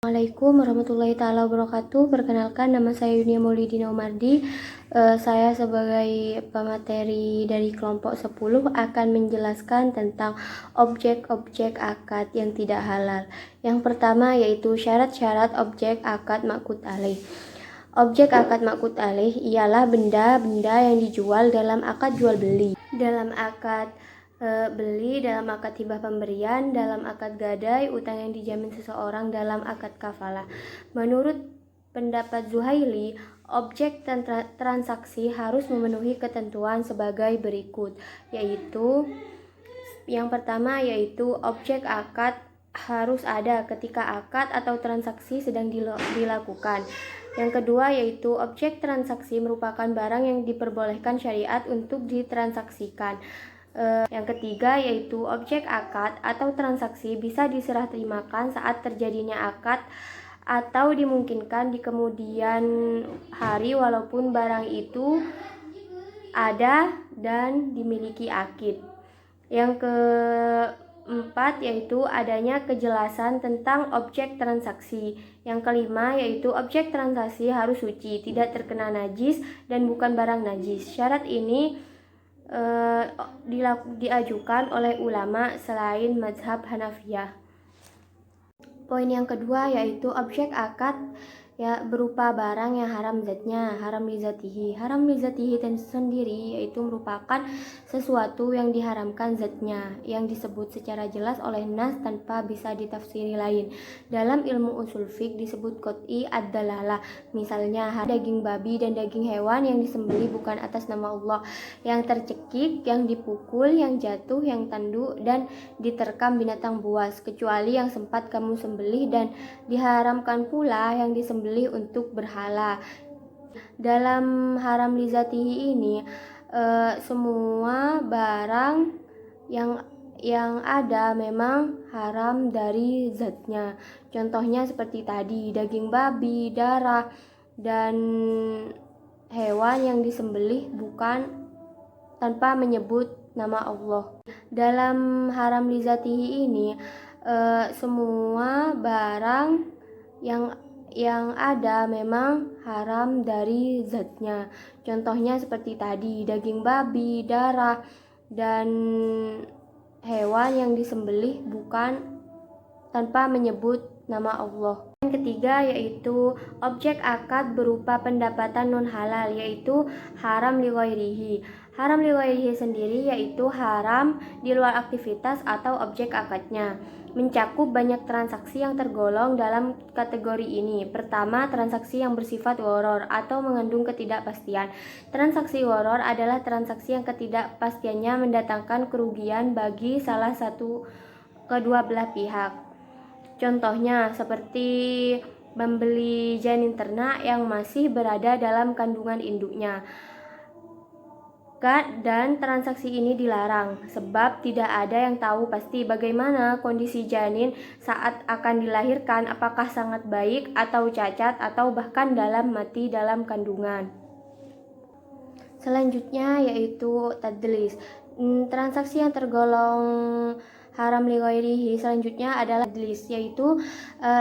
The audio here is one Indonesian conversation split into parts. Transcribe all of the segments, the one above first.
Assalamualaikum warahmatullahi taala wabarakatuh. Perkenalkan, nama saya Yunia Maulidina Umardi. Saya sebagai pemateri dari kelompok 10 akan menjelaskan tentang objek-objek akad yang tidak halal. Yang pertama yaitu syarat-syarat objek akad ma'qud alaih. Objek akad ma'qud alaih ialah benda-benda yang dijual dalam akad jual beli, dalam akad beli, dalam akad hibah pemberian, dalam akad gadai, utang yang dijamin seseorang, dalam akad kafalah. Menurut pendapat Zuhaili, objek transaksi harus memenuhi ketentuan sebagai berikut, yaitu yang pertama yaitu objek akad harus ada ketika akad atau transaksi sedang dilakukan. Yang kedua yaitu objek transaksi merupakan barang yang diperbolehkan syariat untuk ditransaksikan. Yang ketiga yaitu objek akad atau transaksi bisa diserah terimakan saat terjadinya akad atau dimungkinkan di kemudian hari walaupun barang itu ada dan dimiliki akid. Yang keempat yaitu adanya kejelasan tentang objek transaksi. Yang kelima yaitu objek transaksi harus suci, tidak terkena najis dan bukan barang najis. Syarat ini diajukan oleh ulama selain mazhab Hanafiyah. Poin yang kedua yaitu objek akad berupa barang yang haram zatnya, haram li zatihi. Haram li zatihi sendiri yaitu merupakan sesuatu yang diharamkan zatnya, yang disebut secara jelas oleh nas tanpa bisa ditafsiri lain. Dalam ilmu usul fiqh disebut qot'i ad-dalalah. Misalnya daging babi dan daging hewan yang disembelih bukan atas nama Allah, yang tercekik, yang dipukul, yang jatuh, yang tanduk dan diterkam binatang buas, kecuali yang sempat kamu sembelih, dan diharamkan pula yang disembelih untuk berhala. Dalam haram lizatihi ini semua barang yang ada memang haram dari zatnya. Contohnya seperti tadi daging babi, darah, dan hewan yang disembelih bukan tanpa menyebut nama Allah. Dalam haram lizatihi ini semua barang yang ada memang haram dari zatnya. Contohnya seperti tadi daging babi, darah, dan hewan yang disembelih bukan tanpa menyebut nama Allah. Yang ketiga yaitu objek akad berupa pendapatan non halal, yaitu haram li ghairihi. Haram li ghairihi sendiri yaitu haram di luar aktivitas atau objek akadnya. Mencakup banyak transaksi yang tergolong dalam kategori ini. Pertama, transaksi yang bersifat gharar atau mengandung ketidakpastian. Transaksi gharar adalah transaksi yang ketidakpastiannya mendatangkan kerugian bagi salah satu kedua belah pihak. Contohnya seperti membeli janin ternak yang masih berada dalam kandungan induknya. Dan transaksi ini dilarang sebab tidak ada yang tahu pasti bagaimana kondisi janin saat akan dilahirkan, apakah sangat baik atau cacat atau bahkan mati dalam kandungan. Selanjutnya yaitu tadlis. Transaksi yang tergolong haram li ghairihi selanjutnya adalah tadlis, yaitu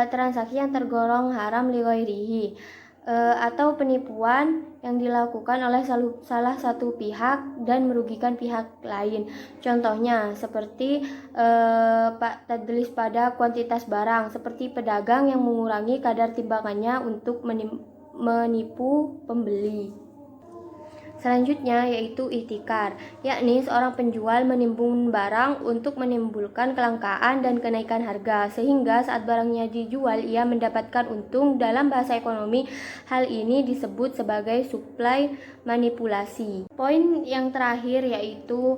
transaksi yang tergolong haram li ghairihi atau penipuan yang dilakukan oleh salah satu pihak dan merugikan pihak lain. Contohnya seperti tadlis pada kuantitas barang, seperti pedagang yang mengurangi kadar timbangannya untuk menipu pembeli. Selanjutnya yaitu ihtikar, yakni seorang penjual menimbun barang untuk menimbulkan kelangkaan dan kenaikan harga, sehingga saat barangnya dijual ia mendapatkan untung. Dalam bahasa ekonomi, hal ini disebut sebagai supply manipulasi. Poin yang terakhir yaitu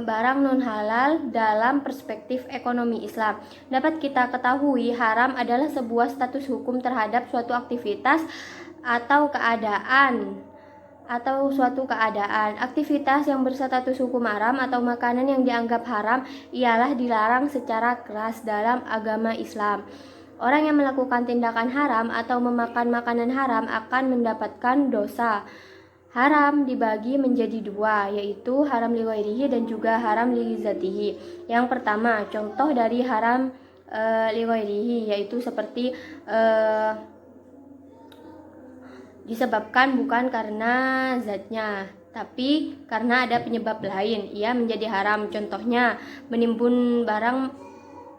barang non halal dalam perspektif ekonomi Islam. Dapat kita ketahui, haram adalah sebuah status hukum terhadap suatu aktivitas atau suatu keadaan. Aktivitas yang berstatus hukum haram atau makanan yang dianggap haram ialah dilarang secara keras dalam agama Islam. Orang yang melakukan tindakan haram atau memakan makanan haram akan mendapatkan dosa. Haram dibagi menjadi dua, yaitu haram li ghairihi dan juga haram li zatihi. Yang pertama, contoh dari haram lighairihi, yaitu seperti disebabkan bukan karena zatnya, tapi karena ada penyebab lain, ia menjadi haram. Contohnya, menimbun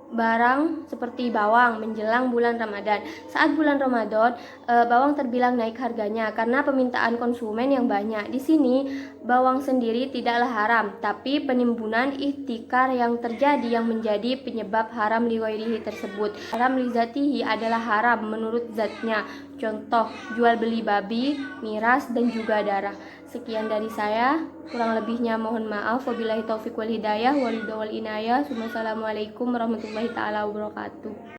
barang seperti bawang menjelang bulan Ramadan. Saat bulan Ramadan, bawang terbilang naik harganya karena permintaan konsumen yang banyak. Di sini, bawang sendiri tidaklah haram, tapi penimbunan ihtikar yang terjadi yang menjadi penyebab haram lighairihi tersebut. Haram li zatihi adalah haram menurut zatnya. Contoh, jual beli babi, miras, dan juga darah. Sekian dari saya, kurang lebihnya mohon maaf. Wabillahi taufiq wal hidayah, wal ridho wal inayah. Wassalamualaikum warahmatullahi taala wabarakatuh.